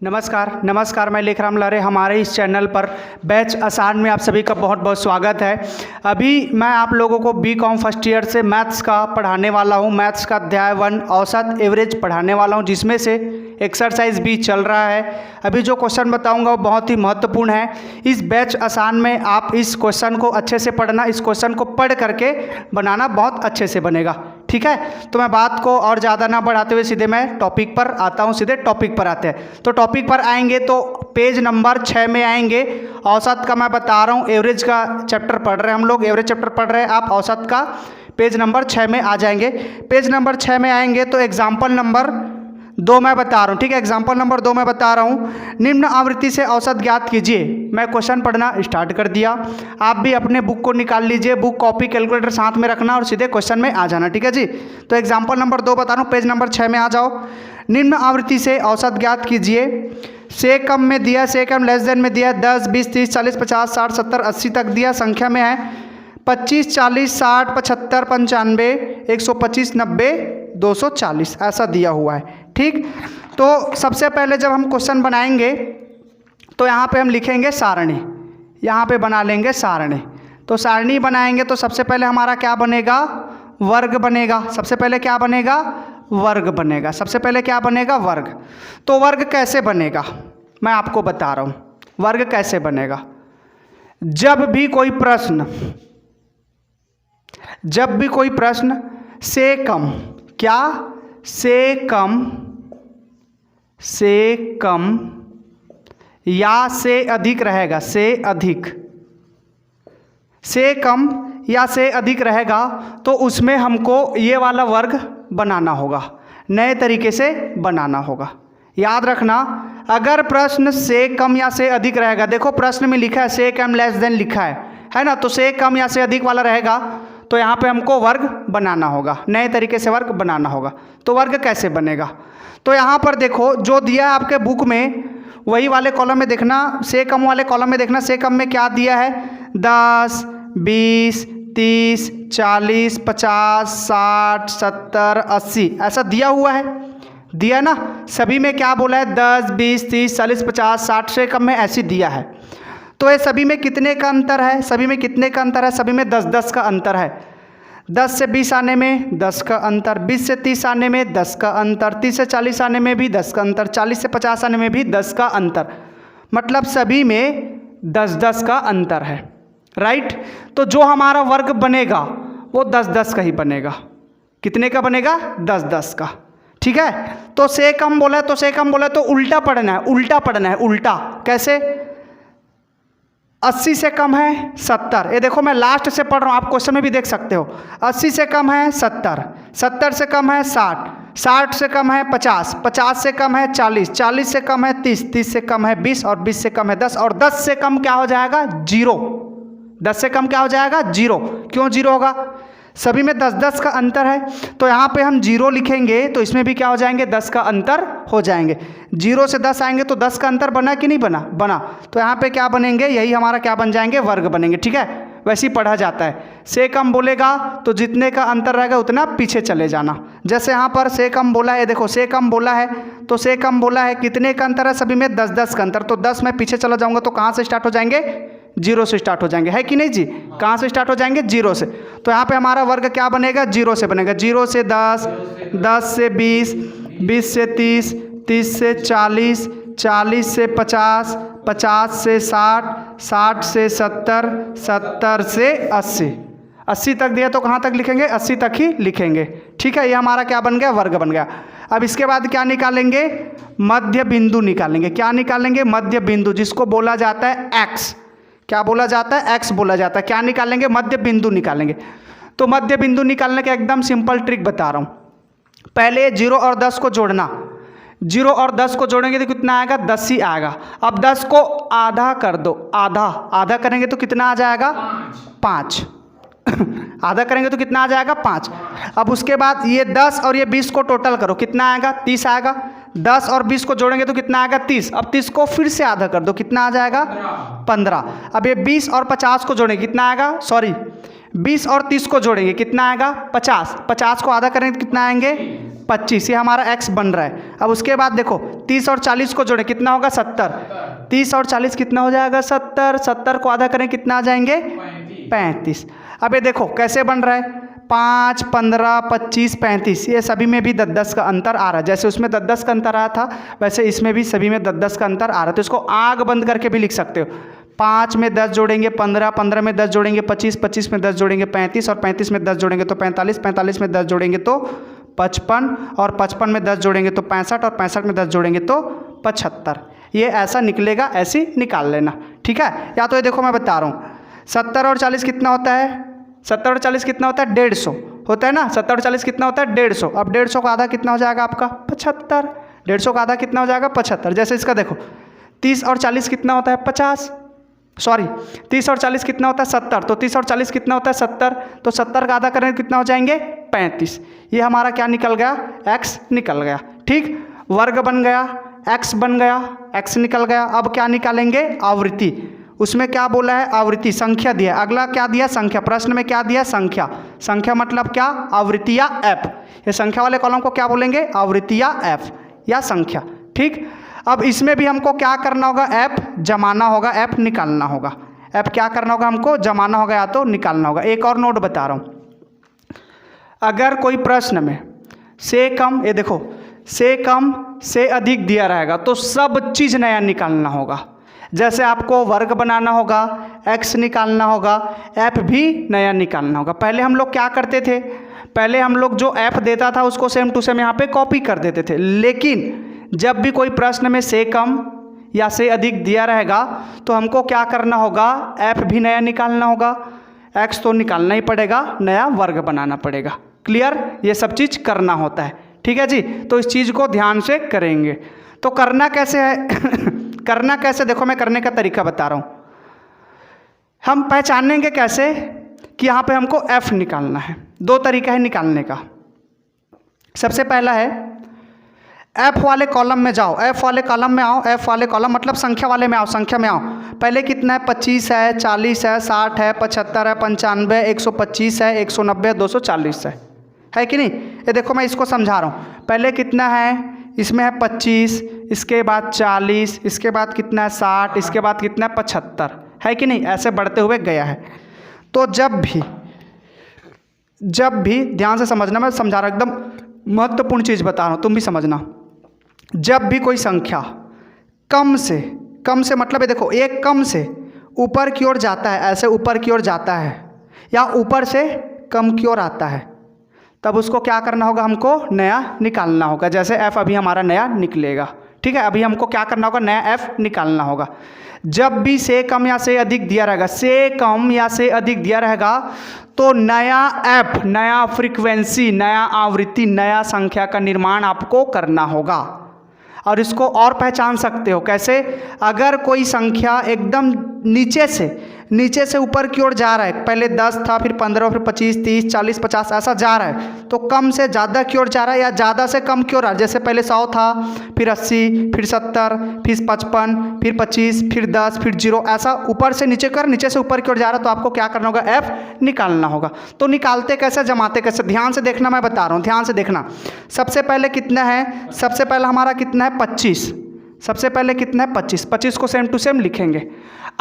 नमस्कार, मैं लेखराम लारे। हमारे इस चैनल पर बैच आसान में आप सभी का बहुत बहुत स्वागत है। अभी मैं आप लोगों को बीकॉम फर्स्ट ईयर से मैथ्स का पढ़ाने वाला हूं। मैथ्स का अध्याय 1 औसत एवरेज पढ़ाने वाला हूं, जिसमें से एक्सरसाइज भी चल रहा है। अभी जो क्वेश्चन बताऊंगा वो बहुत ही महत्वपूर्ण है। इस बैच आसान में आप इस क्वेश्चन को अच्छे से पढ़ना, इस क्वेश्चन को पढ़ करके बनाना बहुत अच्छे से बनेगा, ठीक है। तो मैं बात को और ज़्यादा ना बढ़ाते हुए सीधे मैं टॉपिक पर आता हूँ। सीधे टॉपिक पर आते हैं। तो टॉपिक पर आएंगे तो पेज नंबर 6 में आएंगे। औसत का मैं बता रहा हूँ, एवरेज का चैप्टर पढ़ रहे हैं हम लोग, एवरेज चैप्टर पढ़ रहे हैं। आप औसत का पेज नंबर 6 में आ जाएंगे। पेज नंबर 6 में आएंगे तो एग्जाम्पल नंबर 2 मैं बता रहा हूँ, ठीक है। एग्जाम्पल नंबर 2 मैं बता रहा हूँ, निम्न आवृत्ति से औसत ज्ञात कीजिए। मैं क्वेश्चन पढ़ना स्टार्ट कर दिया। आप भी अपने बुक को निकाल लीजिए, बुक कॉपी कैलकुलेटर साथ में रखना और सीधे क्वेश्चन में आ जाना, ठीक है जी। तो एग्जाम्पल नंबर 2 बता रहा हूँ, पेज नंबर 6 में आ जाओ। निम्न आवृत्ति से औसत ज्ञात कीजिए। से कम में दिया, से कम लेस देन में दिया, 10, 20, 30, 40, 50, 60, 70, 80 तक दिया। संख्या में है 25, 40, 60, 75, 95, 125, 90, 240 ऐसा दिया हुआ है, ठीक। तो सबसे पहले जब हम क्वेश्चन बनाएंगे तो यहाँ पे हम लिखेंगे सारणी, यहाँ पे बना लेंगे सारणी। तो सारणी बनाएंगे तो सबसे पहले हमारा क्या बनेगा, वर्ग बनेगा। सबसे पहले क्या बनेगा, वर्ग बनेगा। सबसे पहले क्या बनेगा, वर्ग। तो वर्ग कैसे बनेगा मैं आपको बता रहा हूँ। वर्ग कैसे बनेगा, जब भी कोई प्रश्न से कम, क्या से कम या से अधिक रहेगा, से कम या से अधिक रहेगा तो उसमें हमको ये वाला वर्ग बनाना होगा, नए तरीके से बनाना होगा। याद रखना, अगर प्रश्न से कम या से अधिक रहेगा, देखो प्रश्न में लिखा है से कम लेस देन लिखा है ना। तो से कम या से अधिक वाला रहेगा तो यहाँ पे हमको वर्ग बनाना होगा, नए तरीके से वर्ग बनाना होगा। तो वर्ग कैसे बनेगा, तो यहाँ पर देखो जो दिया है आपके बुक में वही वाले कॉलम में देखना, से कम वाले कॉलम में देखना। से कम में क्या दिया है, 10, 20, 30, 40, 50, 60, 70, 80 ऐसा दिया हुआ है, दिया ना। सभी में क्या बोला है, 10, 20, 30, 40, 50, 60 से कम में ऐसी दिया है। तो ये सभी में कितने का अंतर है, सभी में कितने का अंतर है, सभी में 10-10 का अंतर है। 10 से 20 आने में 10 का अंतर, 20 से 30 आने में 10 का अंतर, 30 से 40 आने में भी 10 का अंतर, 40 से 50 आने में भी 10 का अंतर। मतलब सभी में 10-10 का अंतर है, राइट। तो जो हमारा वर्ग बनेगा वो 10-10 का ही बनेगा। कितने का बनेगा, 10-10 का, ठीक है। तो से कम बोला है, तो से कम बोला तो उल्टा पढ़ना है, उल्टा पढ़ना है। उल्टा कैसे, 80 से कम है 70, ये देखो मैं लास्ट से पढ़ रहा हूँ, आप क्वेश्चन में भी देख सकते हो। 80 से कम है 70, 70 से कम है 60, 60 से कम है 50, 50 से कम है 40, 40 से कम है 30, 30 से कम है 20 और 20 से कम है 10 और 10 से कम क्या हो जाएगा, 0। 10 से कम क्या हो जाएगा, 0। क्यों 0 होगा, सभी में 10-10 का अंतर है। तो यहाँ पे हम 0 लिखेंगे तो इसमें भी क्या हो जाएंगे, 10 का अंतर हो जाएंगे। 0 से 10 आएंगे तो 10 का अंतर बना कि नहीं बना। तो यहाँ पे क्या बनेंगे, यही हमारा क्या बन जाएंगे, वर्ग बनेंगे, ठीक है। वैसे ही पढ़ा जाता है। से कम बोलेगा तो जितने का अंतर रहेगा उतना पीछे चले जाना। जैसे यहाँ पर से कम बोला है, देखो से कम बोला है तो से कम बोला है, कितने का अंतर है, सभी में 10-10 का अंतर। तो 10 में पीछे चला जाऊँगा तो कहाँ से स्टार्ट हो जाएंगे, 0 से स्टार्ट हो जाएंगे, है कि नहीं जी। कहाँ से स्टार्ट हो जाएंगे, 0 से। तो यहाँ पे हमारा वर्ग क्या बनेगा, 0 से बनेगा। 0 से 10, 10 से 20, 20 से 30, 30 से 40, 40 से 50, 50 से 60, 60 से 70, 70 से 80, 80 तक दिया तो कहाँ तक लिखेंगे, 80 तक ही लिखेंगे, ठीक है। ये हमारा क्या बन गया, वर्ग बन गया। अब इसके बाद क्या निकालेंगे, मध्य बिंदु निकालेंगे। क्या निकालेंगे, मध्य बिंदु, जिसको बोला जाता है एक्स। क्या बोला जाता है, एक्स बोला जाता है। क्या निकालेंगे, मध्य बिंदु निकालेंगे। तो मध्य बिंदु निकालने का एकदम सिंपल ट्रिक बता रहा हूँ। पहले 0 और 10 को जोड़ना, 0 और 10 को जोड़ेंगे तो कितना आएगा, 10 ही आएगा। अब 10 को आधा कर दो, आधा करेंगे तो कितना आ जाएगा, 5। आधा करेंगे तो कितना आ जाएगा, 5। अब उसके बाद ये 10 और ये 20 को टोटल करो, कितना आएगा, 30 आएगा। 10 और 20 को जोड़ेंगे तो कितना आएगा, 30। अब 30 को फिर से आधा कर दो, कितना आ जाएगा, 15। अब ये 20 और 50 को जोड़ेंगे, कितना आएगा, 20 और 30 को जोड़ेंगे, कितना आएगा, 50। 50 को आधा करेंगे तो कितना आएंगे, 25, ये हमारा x बन रहा है। अब उसके बाद देखो 30 और 40 को जोड़े कितना होगा 70, 30 और 40 कितना हो जाएगा 70, 70 को आधा करें कितना आ जाएंगे 35। अब ये देखो कैसे बन रहा है 5, 15, 25, 35, ये सभी में भी 10-10 का अंतर आ रहा है। जैसे उसमें 10-10 का अंतर आया था वैसे इसमें भी सभी में 10-10 का अंतर आ रहा है। तो इसको आग बंद करके भी लिख सकते हो। 5 में 10 जोड़ेंगे 15, 15 में 10 जोड़ेंगे 25, 25 में 10 जोड़ेंगे 35 और 35 में 10 जोड़ेंगे तो 45, 45 में 10 जोड़ेंगे तो 55 और 55 में 10 जोड़ेंगे तो 65 और 65 में 10 जोड़ेंगे तो 75। ये ऐसा निकलेगा, ऐसे निकाल लेना, ठीक है। या तो ये देखो मैं बता रहा हूँ 70 और 40 कितना होता है, 70 और 40 कितना होता है 150 होता है ना। 70 और 40 कितना होता है 150। अब 150 का आधा कितना हो जाएगा आपका 75, 150 का आधा कितना हो जाएगा 75। जैसे इसका देखो 30 और 40 कितना होता है 50, सॉरी 30 और 40 कितना होता है 70, तो 30 और 40 कितना होता है 70, तो 70 का आधा करें कितना हो जाएंगे 35। ये हमारा क्या निकल गया x निकल गया, ठीक। वर्ग बन गया, x बन गया, x निकल गया। अब क्या निकालेंगे आवृत्ति, उसमें क्या बोला है आवृत्ति, संख्या दिया। अगला क्या दिया संख्या, प्रश्न में क्या दिया संख्या, संख्या मतलब क्या आवृत्ति या f। ये संख्या वाले कॉलम को क्या बोलेंगे आवृत्ति या f या संख्या, ठीक। अब इसमें भी हमको क्या करना होगा f जमाना होगा, f निकालना होगा। f क्या करना होगा हमको जमाना होगा या तो निकालना होगा। एक और नोट बता रहा हूँ, अगर कोई प्रश्न में से कम, ये देखो से कम से अधिक दिया रहेगा तो सब चीज़ नया निकालना होगा। जैसे आपको वर्ग बनाना होगा, x निकालना होगा, f भी नया निकालना होगा। पहले हम लोग क्या करते थे, पहले हम लोग जो f देता था उसको सेम टू सेम यहाँ पे कॉपी कर देते थे। लेकिन जब भी कोई प्रश्न में से कम या से अधिक दिया रहेगा तो हमको क्या करना होगा f भी नया निकालना होगा, x तो निकालना ही पड़ेगा, नया वर्ग बनाना पड़ेगा। क्लियर, ये सब चीज़ करना होता है, ठीक है जी। तो इस चीज़ को ध्यान से करेंगे। तो करना कैसे है करना कैसे, देखो मैं करने का तरीका बता रहा हूँ। हम पहचानेंगे कैसे कि यहाँ पे हमको f निकालना है। दो तरीका है निकालने का। सबसे पहला है f वाले कॉलम में जाओ, f वाले कॉलम में आओ, f वाले कॉलम मतलब संख्या वाले में आओ, संख्या में आओ। पहले कितना है 25 है, 40 है, 60 है, 75 है, 95 है, 125 है, 190 है, 240 है कि नहीं। ये देखो मैं इसको समझा रहा हूँ। पहले कितना है, इसमें है 25, इसके बाद 40, इसके बाद कितना है 60, इसके बाद कितना है 75, है कि नहीं। ऐसे बढ़ते हुए गया है। तो जब भी ध्यान से समझना, मैं समझा रहा हूँ, एकदम महत्वपूर्ण चीज़ बता रहा हूँ, तुम भी समझना। जब भी कोई संख्या कम से मतलब ये देखो एक कम से ऊपर की ओर जाता है, ऐसे ऊपर की ओर जाता है या ऊपर से कम की ओर आता है, तब उसको क्या करना होगा हमको नया निकालना होगा। जैसे f अभी हमारा नया निकलेगा, ठीक है। अभी हमको क्या करना होगा नया f निकालना होगा। जब भी से कम या से अधिक दिया रहेगा, से कम या से अधिक दिया रहेगा तो नया f, नया फ्रीक्वेंसी, नया आवृत्ति, नया संख्या का निर्माण आपको करना होगा। और इसको और पहचान सकते हो कैसे, अगर कोई संख्या एकदम नीचे से ऊपर की ओर जा रहा है, पहले 10 था, फिर 15, फिर 25, 30, 40, 50 ऐसा जा रहा है, तो कम से ज़्यादा की ओर जा रहा है या ज़्यादा से कम की ओर आ रहा है। जैसे पहले 100 था, फिर 80, फिर 70, फिर 55, फिर 25, फिर 10, फिर 0, ऐसा ऊपर से नीचे कर, नीचे से ऊपर की ओर जा रहा है, तो आपको क्या करना होगा f निकालना होगा। तो निकालते कैसे, जमाते कैसे, ध्यान से देखना, मैं बता रहा हूँ, ध्यान से देखना। सबसे पहले कितना है, सबसे पहले हमारा कितना है 25, सबसे पहले कितना है 25, 25 को सेम टू सेम लिखेंगे।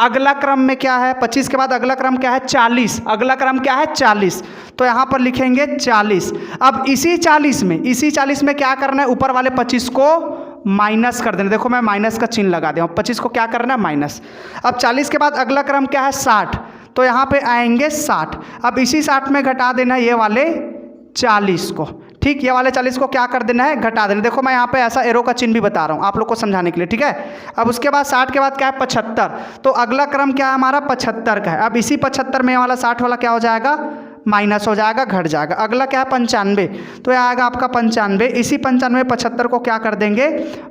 अगला क्रम में क्या है, 25 के बाद अगला क्रम क्या है 40, अगला क्रम क्या है 40, तो यहाँ पर लिखेंगे 40। अब इसी 40 में क्या करना है, ऊपर वाले 25 को माइनस कर देना। देखो मैं माइनस का चिन्ह लगा दिया हूँ, 25 को क्या करना है माइनस। अब 40 के बाद अगला क्रम क्या है 60, तो यहाँ पे आएंगे 60। अब इसी 60 में घटा देना ये वाले 40 को, ठीक। ये वाले 40 को क्या कर देना है घटा देना। देखो मैं यहाँ पे ऐसा एरो का चिन्ह भी बता रहा हूँ आप लोग को समझाने के लिए, ठीक है। अब उसके बाद 60 के बाद क्या है 75, तो अगला क्रम क्या है हमारा 75 का है। अब इसी 75 में वाला 60 वाला क्या हो जाएगा माइनस हो जाएगा, घट जाएगा। अगला क्या है 95, तो यह आएगा आपका 95, इसी 95 75 को क्या कर देंगे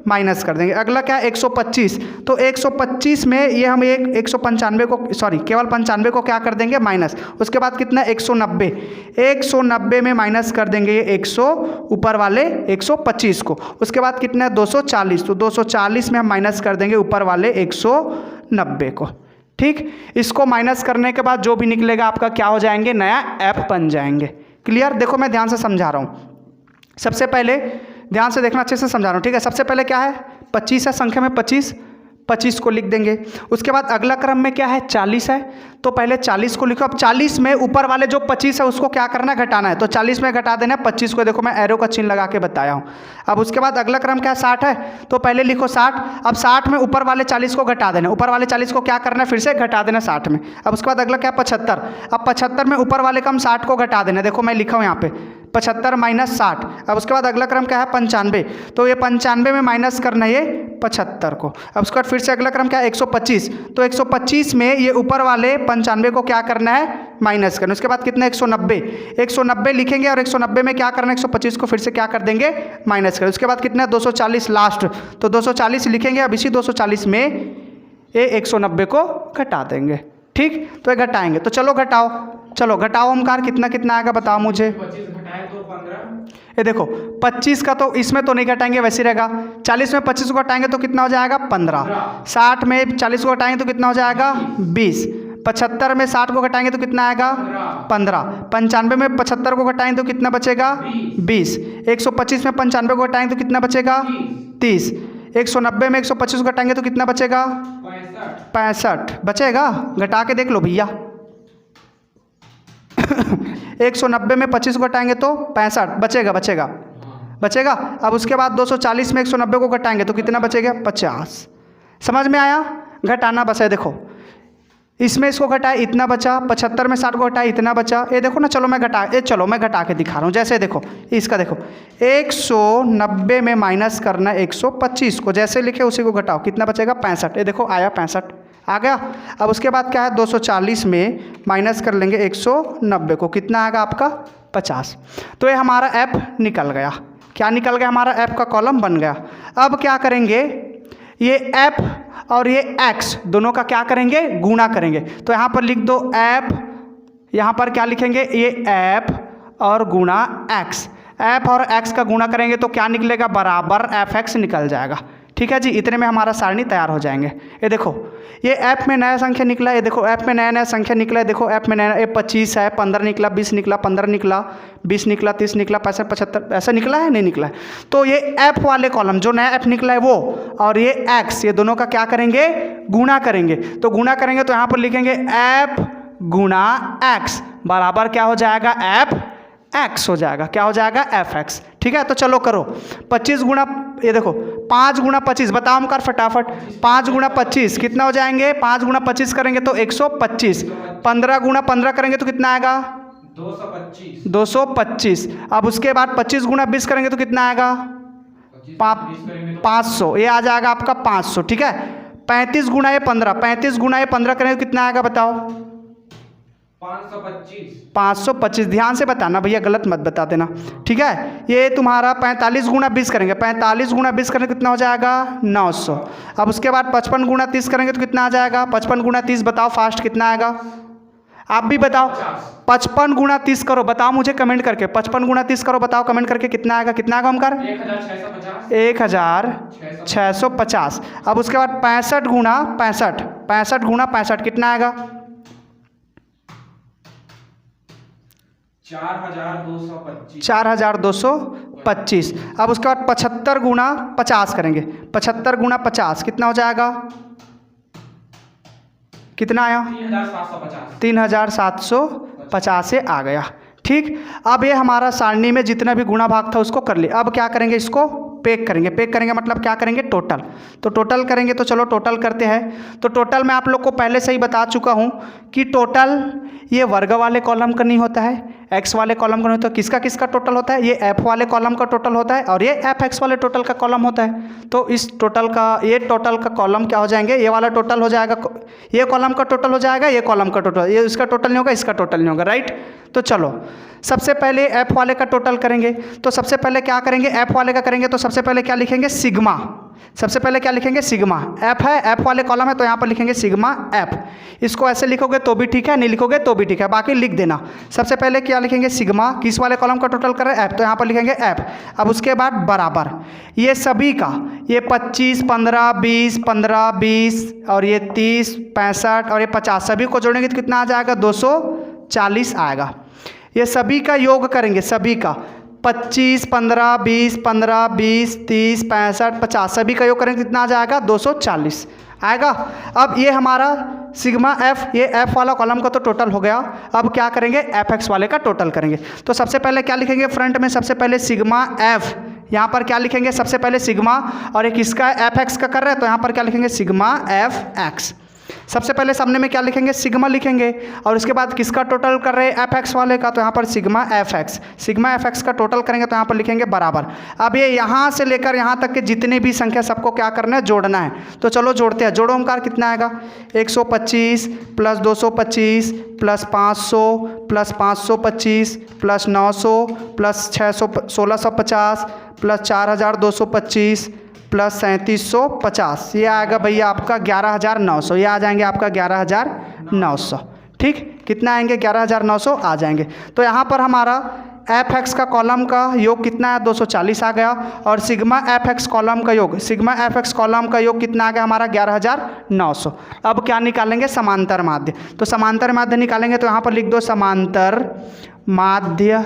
माइनस कर देंगे। अगला क्या है 125, तो 125 में ये हम 195 को, सॉरी केवल 95 को क्या कर देंगे माइनस। उसके बाद कितना 190, 190 में माइनस कर देंगे ये 100 ऊपर वाले 125 को। उसके बाद कितना है 240, तो 240 में हम माइनस कर देंगे ऊपर वाले 190 को, ठीक। इसको माइनस करने के बाद जो भी निकलेगा आपका क्या हो जाएंगे नया f बन जाएंगे। क्लियर, देखो मैं ध्यान से समझा रहा हूँ। सबसे पहले ध्यान से देखना, अच्छे से समझा रहा हूँ, ठीक है। सबसे पहले क्या है, 25 है, संख्या में 25, 25 को लिख देंगे। उसके बाद अगला क्रम में क्या है, 40 है, तो पहले 40 को लिखो। अब 40 में ऊपर वाले जो 25 है उसको क्या करना है, घटाना है, तो 40 में घटा देना है 25 को, देखो मैं एरो का चिन्ह लगा के बताया हूँ। अब उसके बाद अगला क्रम क्या है, 60 है, तो पहले लिखो 60। अब 60 में ऊपर वाले 40 को घटा देना, ऊपर वाले 40 को क्या करना है, फिर से घटा देना 60 में। अब उसके बाद अगला क्या है, 75। अब 75 में ऊपर वाले का हम 60 को घटा देना, देखो मैं लिखा हूँ यहाँ पे 75 माइनस 60। अब उसके बाद अगला क्रम क्या है, 95, तो ये 95 में माइनस करना है ये 75 को। अब उसके बाद फिर से अगला क्रम क्या है, 125, तो 125 में ये ऊपर वाले 95 को क्या करना है, माइनस करना। उसके बाद कितना, 190, 190 लिखेंगे और 190 में क्या करना है, 125 को फिर से क्या कर देंगे, माइनस करें। उसके बाद कितना, 240 लास्ट, तो 240 लिखेंगे। अब इसी 240 में ये 190 को घटा देंगे, ठीक, तो ये घटाएंगे। तो चलो घटाओ, चलो घटाओ ओमकार, कितना कितना आएगा बताओ मुझे। 25 घटाए तो 15, ये देखो 25 का तो इसमें तो नहीं घटाएंगे, वैसे रहेगा। 40 में 25 को घटाएंगे तो कितना हो जाएगा, 15। 60 में 40 को घटाएंगे तो कितना हो जाएगा, 20। 75 में 60 को घटाएंगे तो कितना आएगा, 15। 95 में 75 को घटाएंगे तो कितना बचेगा, 20। 125 में 95 को घटाएंगे तो कितना बचेगा, 30। 190 में 125 को घटाएंगे तो कितना बचेगा, 65 बचेगा। घटा के देख लो भैया। 190 में 25 को घटाएंगे तो 65 बचेगा, बचेगा, बचेगा। अब उसके बाद 240 में 190 को घटाएंगे तो कितना बचेगा, 50। समझ में आया, घटाना बस है। देखो इसमें इसको घटाए इतना बचा, 75 में 60 को घटाए इतना बचा। ये देखो ना, चलो मैं घटा के दिखा रहा हूँ। जैसे देखो इसका देखो 190 में माइनस करना 125 को, जैसे लिखे उसी को घटाओ, कितना बचेगा, 65। ये देखो आया 65 आ गया। अब उसके बाद क्या है, 240 में माइनस कर लेंगे 190 को, कितना आएगा आपका, 50। तो ये हमारा ऐप निकल गया। क्या निकल गया, हमारा ऐप का कॉलम बन गया। अब क्या करेंगे, ये ऐप और ये एक्स दोनों का क्या करेंगे, गुणा करेंगे। तो यहाँ पर लिख दो ऐप, यहाँ पर क्या लिखेंगे, ये ऐप और गुणा एक्स। ऐप और एक्स का गुणा करेंगे तो क्या निकलेगा, बराबर एफ एक्स निकल जाएगा। ठीक है जी, इतने में हमारा सारणी तैयार हो जाएंगे। ये देखो ये ऐप में नया संख्या निकला है, ये देखो ऐप में नया नया संख्या निकला है। देखो ऐप में नया, ये 25 है, 15 निकला, 20 निकला, 15 निकला, 20 निकला, 30 निकला, 65, 75 ऐसा निकला है, नहीं निकला है। तो ये ऐप वाले कॉलम जो नया ऐप निकला है वो, और ये एक्स, ये दोनों का क्या करेंगे, गुणा करेंगे। तो गुणा करेंगे तो यहाँ पर लिखेंगे ऐप गुणा एक्स बराबर क्या हो जाएगा, ऐप एक्स हो जाएगा। क्या हो जाएगा, एफ एक्स। ठीक है, तो चलो करो 25 गुणा, ये देखो 5 गुणा 25, बताओ हम कर फटाफट। 5 गुणा 25 कितना हो जाएंगे, 5 गुणा 25 करेंगे तो 125। 15 गुणा 15 करेंगे तो कितना आएगा, 225। अब उसके बाद 25 गुणा 20 करेंगे तो कितना आएगा, 500। ये आ जाएगा आपका 500। ठीक है, 35 गुणा ये 15, 35 गुणा ये 15 करेंगे तो कितना आएगा बताओ, 525। ध्यान से बताना भैया, गलत मत बता देना। ठीक है, ये तुम्हारा 45 गुणा 20 करेंगे, 45 गुणा 20 करेंगे कितना हो जाएगा, 900। अब उसके बाद 55 गुणा 30 करेंगे तो कितना आ जाएगा, 55 गुणा 30 बताओ फास्ट कितना आएगा, आप भी बताओ। 55 गुणा 30 करो, बताओ मुझे कमेंट करके। 55 गुणा 30 करो, बताओ कमेंट करके कितना आएगा, कितना आएगा ओमकार, 1650। अब उसके बाद 65 गुणा 65, 65 गुणा 65 कितना आएगा, 4225। अब उसके बाद 75 गुणा 50 करेंगे, 75 गुणा 50 कितना हो जाएगा, कितना आया, 3750 से आ गया। ठीक, अब ये हमारा सारणी में जितना भी गुणा भाग था उसको कर लिया। अब क्या करेंगे, इसको पैक करेंगे। पैक करेंगे मतलब क्या करेंगे, टोटल। तो टोटल करेंगे, तो चलो टोटल करते हैं। तो टोटल मैं आप लोग को पहले से ही बता चुका हूँ कि टोटल ये वर्ग वाले कॉलम का नहीं होता है, एक्स वाले कॉलम का नहीं होता। किसका किसका टोटल होता है, ये एफ वाले कॉलम का टोटल होता है और ये एफ एक्स वाले टोटल का कॉलम होता है। तो इस टोटल का, ये टोटल का कॉलम क्या हो जाएंगे, ये वाला टोटल हो जाएगा, ये कॉलम का टोटल हो जाएगा, ये कॉलम का टोटल, ये इसका टोटल नहीं होगा, इसका टोटल नहीं होगा, राइट। तो चलो सबसे पहले एफ वाले का टोटल करेंगे। तो सबसे पहले क्या करेंगे, एफ वाले का करेंगे तो सबसे पहले क्या लिखेंगे, सिग्मा। सबसे पहले क्या लिखेंगे, सिग्मा। एफ है, एफ वाले कॉलम है तो यहाँ पर लिखेंगे सिग्मा एफ। इसको ऐसे लिखोगे तो भी ठीक है, नहीं लिखोगे तो भी ठीक है, बाकी लिख देना। सबसे पहले क्या लिखेंगे, सिग्मा, किस वाले कॉलम का टोटल करें, एफ, तो यहाँ पर लिखेंगे एफ। अब उसके बाद बराबर ये सभी का, ये 25, 15, 20, 15, 20 और ये 30, 65 और ये 50 सभी को जोड़ेंगे तो कितना आ जाएगा, 240 आएगा। ये सभी का योग करेंगे, सभी का 25, 15, 20, 15, 20, 30, 65, 50 सभी का योग करेंगे कितना आ जाएगा 240 आएगा। अब ये हमारा सिग्मा एफ, ये एफ वाला कॉलम का तो टोटल हो गया। अब क्या करेंगे एफ एक्स वाले का टोटल करेंगे। तो सबसे पहले क्या लिखेंगे फ्रंट में, सबसे पहले सिग्मा एफ, यहाँ पर क्या लिखेंगे सबसे पहले सिग्मा, और एक इसका एफ एक्स का कर रहे हैं तो यहाँ पर क्या लिखेंगे सिग्मा एफ एक्स। सबसे पहले सामने में क्या लिखेंगे सिग्मा लिखेंगे, और उसके बाद किसका टोटल कर रहे हैं एफ एक्स वाले का, तो यहाँ पर sigma F x, sigma F x का टोटल करेंगे तो यहाँ पर लिखेंगे बराबर। अब ये यहाँ से लेकर यहाँ तक के जितने भी संख्या सबको क्या करना है जोड़ना है। तो चलो जोड़ते हैं। जोड़ो ओमकार कितना आएगा 125 plus 225 plus 500 plus 525 plus 900 plus 1650 plus 4225 plus 3750, ये आएगा भैया आपका 11900, ये आ जाएंगे आपका 11900। ठीक, कितना आएंगे 11900 आ जाएंगे। तो यहाँ पर हमारा एफ एक्स का कॉलम का योग कितना है 240 आ गया, और सिग्मा एफ एक्स कॉलम का योग, सिग्मा एफ एक्स कॉलम का योग कितना आ गया हमारा 11900। अब क्या निकालेंगे समांतर माध्य। तो समांतर माध्य निकालेंगे तो यहाँ पर लिख दो समांतर माध्य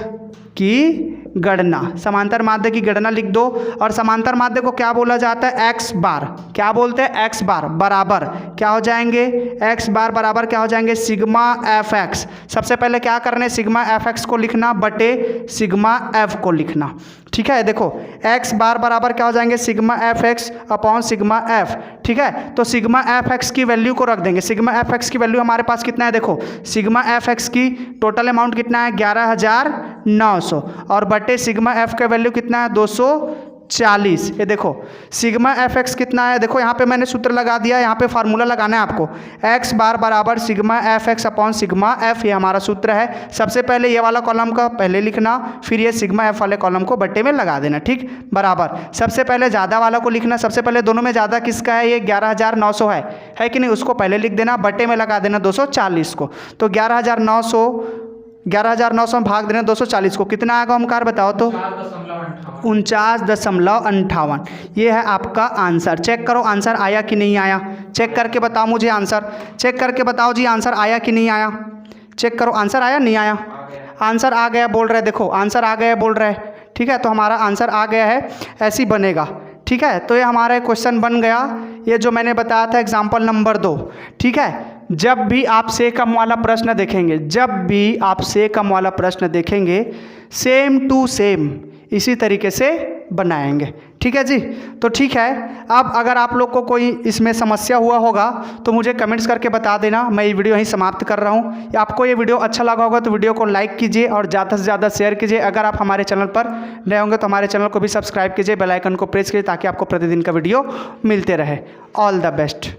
की गणना, समांतर माध्य की गणना लिख दो। और समांतर माध्य को क्या बोला जाता है एक्स बार, क्या बोलते हैं एक्स बार बराबर क्या हो जाएंगे, एक्स बार बराबर क्या हो जाएंगे सिग्मा एफ एक्स। सबसे पहले क्या करने सिग्मा एफ एक्स को लिखना बटे सिग्मा एफ को लिखना। ठीक है, देखो एक्स बार बराबर क्या हो जाएंगे sigma F x upon sigma F. ठीक है, तो सिग्मा एफ एक्स की वैल्यू को रख देंगे। सिग्मा एफ एक्स की वैल्यू हमारे पास कितना है, देखो सिग्मा एफ एक्स की टोटल अमाउंट कितना है 11900, और बटे सिग्मा एफ का वैल्यू कितना है 240। ये देखो सिग्मा एफ एक्स कितना है, देखो यहाँ पे मैंने सूत्र लगा दिया, यहाँ पे फार्मूला लगाना है आपको, एक्स बार बराबर sigma F x upon sigma F, ये हमारा सूत्र है। सबसे पहले ये वाला कॉलम का पहले लिखना, फिर ये सिग्मा एफ वाले कॉलम को बट्टे में लगा देना। ठीक, बराबर सबसे पहले ज़्यादा वाला को लिखना, सबसे पहले दोनों में ज़्यादा किसका है, ये 11900 है कि नहीं, उसको पहले लिख देना, बट्टे में लगा देना 240 को। तो 11900 भाग देना 240 को, कितना आएगा ओमकार बताओ तो 49.58। ये है आपका आंसर। चेक करो आंसर आया कि नहीं आया, चेक करके बताओ मुझे आंसर, चेक करके बताओ जी आंसर आया कि नहीं आया, चेक करो आंसर आया नहीं आया, आंसर आ गया बोल रहे, देखो आंसर आ गया बोल रहे। ठीक है, तो हमारा आंसर आ गया है, ऐसे ही बनेगा। ठीक है, तो ये हमारा क्वेश्चन बन गया, ये जो मैंने बताया था एग्जाम्पल नंबर 2। ठीक है, जब भी आप से कम वाला प्रश्न देखेंगे, जब भी आप से कम वाला प्रश्न देखेंगे सेम टू सेम इसी तरीके से बनाएंगे। ठीक है जी, तो ठीक है। अब अगर आप लोग को कोई इसमें समस्या हुआ होगा तो मुझे कमेंट्स करके बता देना। मैं ये वीडियो यहीं समाप्त कर रहा हूँ। आपको ये वीडियो अच्छा लगा होगा तो वीडियो को लाइक कीजिए और ज़्यादा से ज़्यादा शेयर कीजिए। अगर आप हमारे चैनल पर नए होंगे तो हमारे चैनल को भी सब्सक्राइब कीजिए, बेल आइकन को प्रेस कीजिए ताकि आपको प्रतिदिन का वीडियो मिलते रहे। All the best.